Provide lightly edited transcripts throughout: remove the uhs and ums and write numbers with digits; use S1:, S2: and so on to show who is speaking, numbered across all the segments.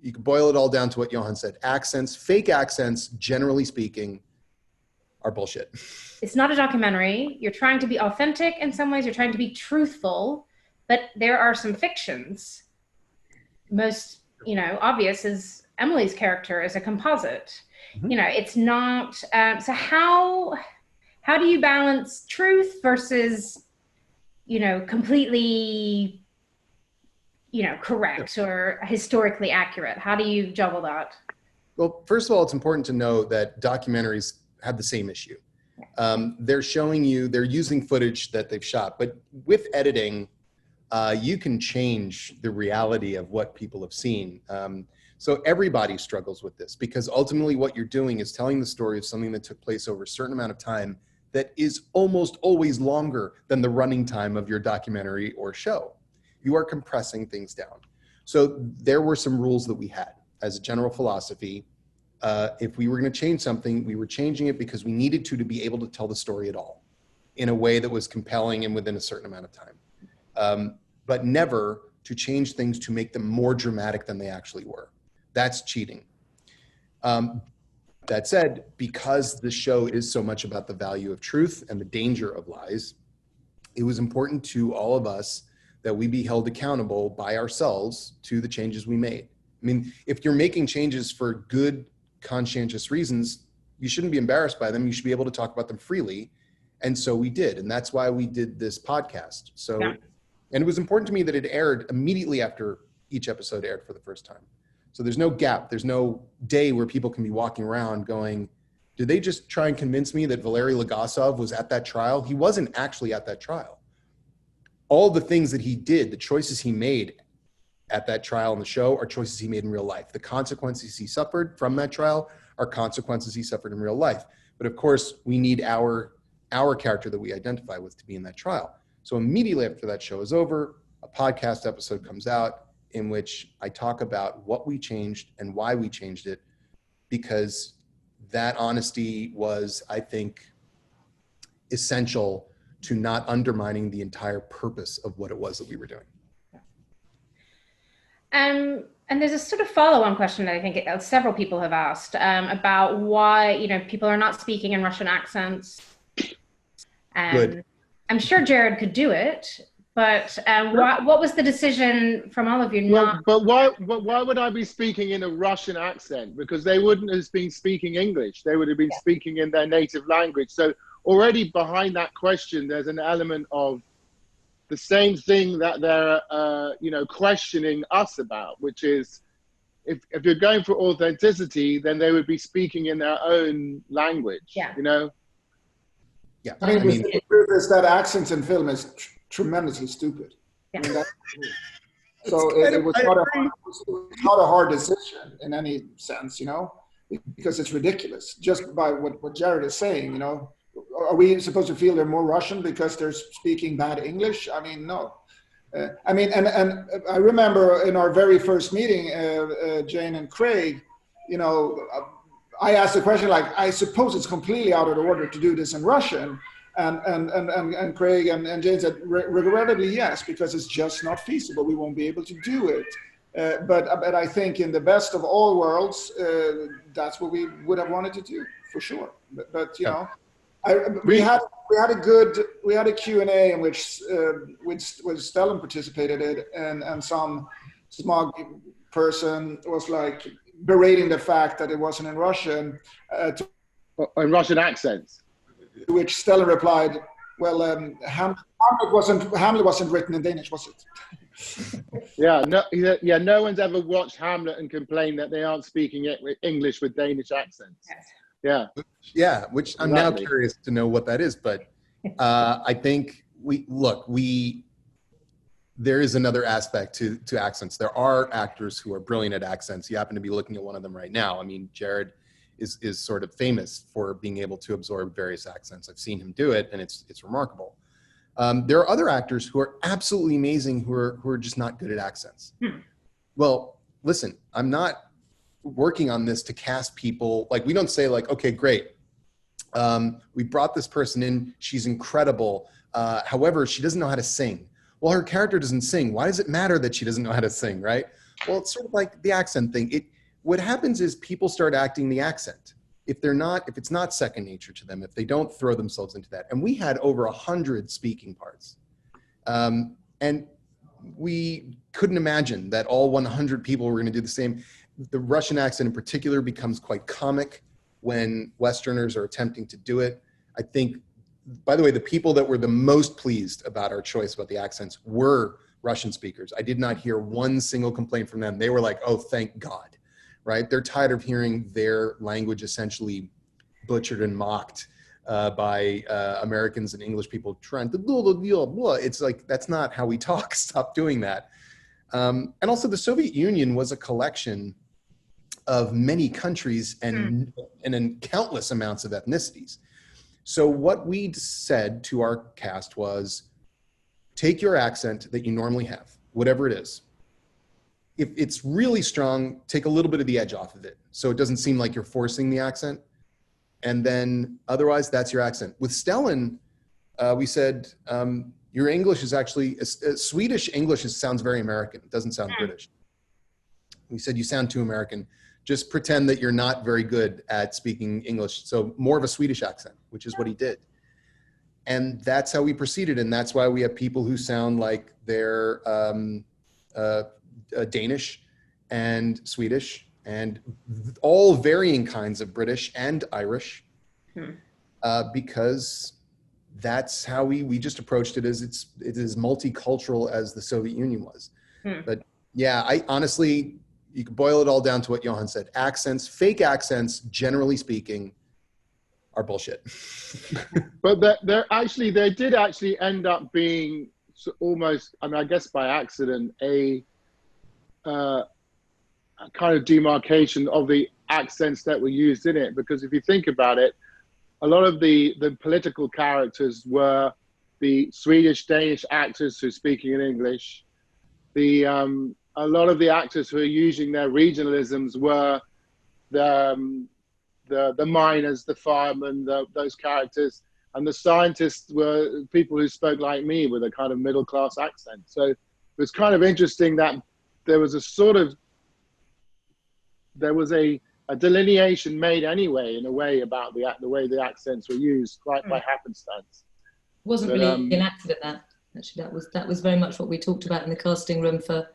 S1: you can boil it all down to what Johan said. Accents, fake accents, generally speaking, are bullshit.
S2: It's not a documentary. You're trying to be authentic in some ways. You're trying to be truthful, but there are some fictions. Most, obvious is Emily's character is a composite. Mm-hmm. It's not. So how do you balance truth versus, completely, correct or historically accurate? How do you juggle that?
S1: Well, first of all, it's important to know that documentaries have the same issue. They're using footage that they've shot, but with editing, you can change the reality of what people have seen. So everybody struggles with this because ultimately what you're doing is telling the story of something that took place over a certain amount of time that is almost always longer than the running time of your documentary or show. You are compressing things down. So there were some rules that we had as a general philosophy. If we were going to change something, we were changing it because we needed to be able to tell the story at all in a way that was compelling and within a certain amount of time. But never to change things to make them more dramatic than they actually were. That's cheating. That said, because the show is so much about the value of truth and the danger of lies, it was important to all of us that we be held accountable by ourselves to the changes we made. I mean, if you're making changes for good, conscientious reasons, you shouldn't be embarrassed by them. You should be able to talk about them freely. And so we did. And that's why we did this podcast. So, yeah. And it was important to me that it aired immediately after each episode aired for the first time. So there's no gap. There's no day where people can be walking around going, did they just try and convince me that Valery Legasov was at that trial? He wasn't actually at that trial. All the things that he did, the choices he made at that trial in the show are choices he made in real life. The consequences he suffered from that trial are consequences he suffered in real life. But of course, we need our character that we identify with to be in that trial. So immediately after that show is over, a podcast episode comes out in which I talk about what we changed and why we changed it, because that honesty was, I think, essential to not undermining the entire purpose of what it was that we were doing.
S2: And there's a sort of follow-on question that I think several people have asked about why, people are not speaking in Russian accents.
S1: Good.
S2: I'm sure Jared could do it, but what was the decision from all of you?
S3: But why would I be speaking in a Russian accent? Because they wouldn't have been speaking English. They would have been speaking in their native language. So already behind that question, there's an element of the same thing that they're, questioning us about, which is if you're going for authenticity, then they would be speaking in their own language,
S1: Yeah.
S4: I mean, the truth is that accents in film is tremendously stupid.
S2: Yeah.
S4: I mean, so it was not a hard decision in any sense, because it's ridiculous. Just by what Jared is saying, are we supposed to feel they're more Russian because they're speaking bad English? I mean, no. And I remember in our very first meeting, Jane and Craig, I asked the question like, I suppose it's completely out of order to do this in Russian. And Craig and Jane said, regrettably, yes, because it's just not feasible. We won't be able to do it. But I think in the best of all worlds, that's what we would have wanted to do, for sure. But we had a Q&A in which Stellan participated in, and some smug person was like berating the fact that it wasn't in Russian.
S3: In Russian accents.
S4: To which Stellan replied, "Well, Hamlet wasn't written in Danish, was it?"
S3: No one's ever watched Hamlet and complained that they aren't speaking English with Danish accents.
S1: Yeah, which I'm now curious to know what that is, but I think there is another aspect to accents. There are actors who are brilliant at accents. You happen to be looking at one of them right now. I mean, Jared is sort of famous for being able to absorb various accents. I've seen him do it, and it's remarkable. There are other actors who are absolutely amazing who are just not good at accents. Well, listen, I'm not working on this to cast people. Like, we don't say like, okay, great. We brought this person in. She's incredible. However, she doesn't know how to sing. Well, her character doesn't sing. Why does it matter that she doesn't know how to sing, right? Well, it's sort of like the accent thing. What happens is people start acting the accent. If it's not second nature to them, if they don't throw themselves into that. And we had over 100 speaking parts. And we couldn't imagine that all 100 people were going to do the same. The Russian accent in particular becomes quite comic when Westerners are attempting to do it. I think, by the way, the people that were the most pleased about our choice about the accents were Russian speakers. I did not hear one single complaint from them. They were like, oh, thank God, right? They're tired of hearing their language essentially butchered and mocked by Americans and English people trying to blah, blah, blah, blah. It's like, that's not how we talk. Stop doing that. And also the Soviet Union was a collection of many countries and in countless amounts of ethnicities. So what we said to our cast was, take your accent that you normally have, whatever it is. If it's really strong, take a little bit of the edge off of it, so it doesn't seem like you're forcing the accent. And then otherwise, that's your accent. With Stellan, we said, your English is actually, Swedish English sounds very American. It doesn't sound British. We said, you sound too American. Just pretend that you're not very good at speaking English. So more of a Swedish accent, which is what he did. And that's how we proceeded. And that's why we have people who sound like they're Danish and Swedish and all varying kinds of British and Irish, because that's how we just approached it. As it is multicultural as the Soviet Union was. But yeah, I honestly, you could boil it all down to what Johan said. Accents, fake accents, generally speaking, are bullshit.
S3: But there did actually end up being almost, I mean, I guess by accident, a kind of demarcation of the accents that were used in it. Because if you think about it, a lot of the political characters were the Swedish, Danish actors who are speaking in English. A lot of the actors who are using their regionalisms were the miners, the firemen, those characters, and the scientists were people who spoke like me with a kind of middle-class accent. So it was kind of interesting that there was a delineation made anyway, in a way, about the way the accents were used, quite by happenstance.
S5: It wasn't really an accident, that. Actually, that was very much what we talked about in the casting room for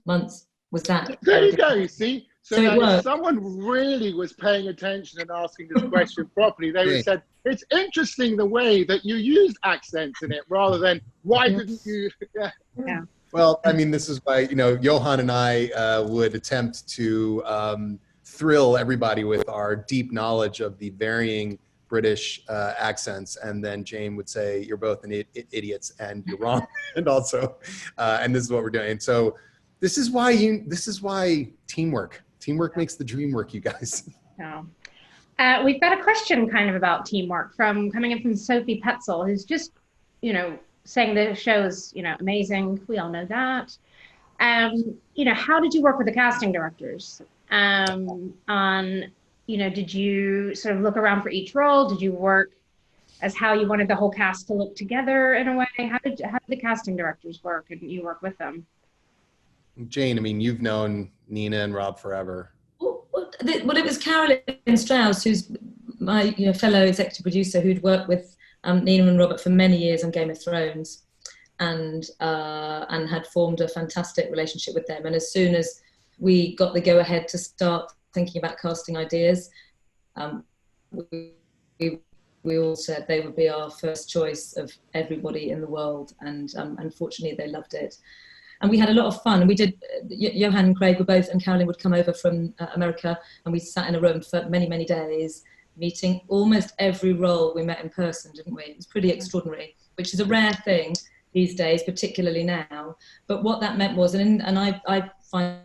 S5: months. Was that?
S3: There you go. You see. So if someone really was paying attention and asking this question properly, they would have said, it's interesting the way that you used accents in it, rather than why didn't you?
S2: Yeah.
S1: Well, I mean, this is why, Johan and I would attempt to thrill everybody with our deep knowledge of the varying British accents, and then Jane would say, you're both idiots and you're wrong. And also, and this is what we're doing. And so this is why teamwork makes the dream work, you guys.
S2: No. We've got a question kind of about teamwork coming in from Sophie Petzel, who's just, saying the show is, amazing. We all know that. How did you work with the casting directors did you sort of look around for each role? Did you work as how you wanted the whole cast to look together in a way? How did the casting directors work, and you work with them?
S1: Jane, I mean, you've known Nina and Rob forever.
S5: Well, it was Carolyn Strauss, who's my fellow executive producer, who'd worked with Nina and Robert for many years on Game of Thrones, and had formed a fantastic relationship with them. And as soon as we got the go-ahead to start thinking about casting ideas, we all said they would be our first choice of everybody in the world, and unfortunately they loved it. And we had a lot of fun. And we did, Johan and Craig were both, and Carolyn would come over from America, and we sat in a room for many, many days, meeting almost every role we met in person, didn't we? It was pretty extraordinary, which is a rare thing these days, particularly now. But what that meant was, and I find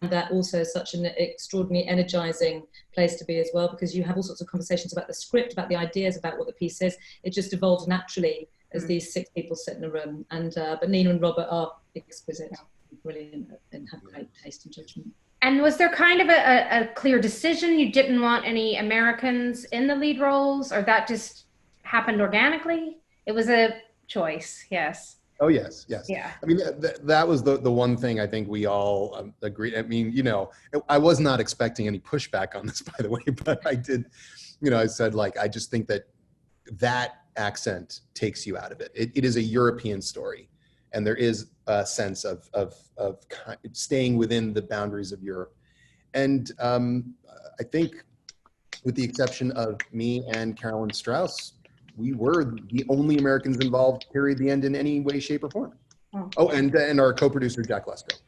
S5: that also such an extraordinarily energizing place to be as well, because you have all sorts of conversations about the script, about the ideas, about what the piece is. It just evolves naturally as these 6 people sit in a room. And but Nina and Robert are exquisite, brilliant, and have great taste and judgment.
S2: And was there kind of a clear decision? You didn't want any Americans in the lead roles, or that just happened organically? It was a choice, yes.
S1: Oh yes, yes.
S2: Yeah.
S1: I mean, that was the one thing I think we all agreed. I mean, you know, I was not expecting any pushback on this, by the way, but I did, you know, I said, like, I just think that accent takes you out of it. It is a European story, and there is a sense of staying within the boundaries of Europe. And I think, with the exception of me and Carolyn Strauss, we were the only Americans involved, period, the end, in any way, shape, or form. Oh, and our co-producer, Jack Lesko.